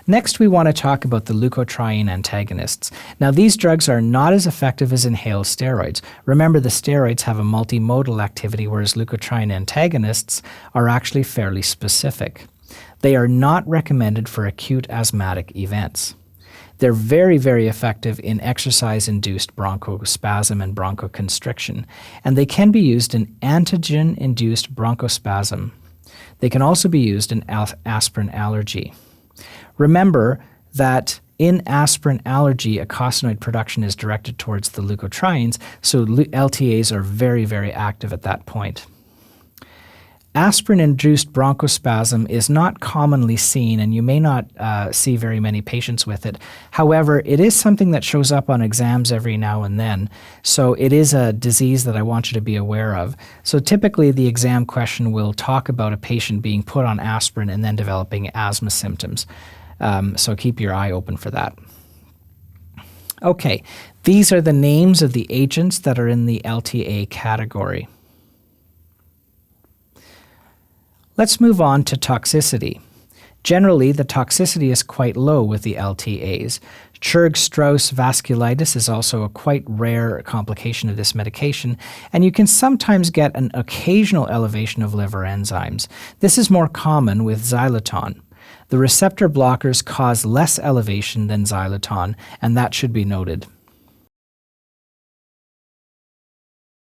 Next, we want to talk about the leukotriene antagonists. Now, these drugs are not as effective as inhaled steroids. Remember, the steroids have a multimodal activity, whereas leukotriene antagonists are actually fairly specific. They are not recommended for acute asthmatic events. They're very, very effective in exercise-induced bronchospasm and bronchoconstriction, and they can be used in antigen-induced bronchospasm. They can also be used in aspirin allergy. Remember that in aspirin allergy, eicosanoid production is directed towards the leukotrienes, so LTAs are very, very active at that point. Aspirin-induced bronchospasm is not commonly seen, and you may not see very many patients with it. However, it is something that shows up on exams every now and then, so it is a disease that I want you to be aware of. So typically the exam question will talk about a patient being put on aspirin and then developing asthma symptoms. So keep your eye open for that. Okay, these are the names of the agents that are in the LTA category. Let's move on to toxicity. Generally, the toxicity is quite low with the LTAs. Churg-Strauss vasculitis is also a quite rare complication of this medication, and you can sometimes get an occasional elevation of liver enzymes. This is more common with xylitol. The receptor blockers cause less elevation than xylitol, and that should be noted.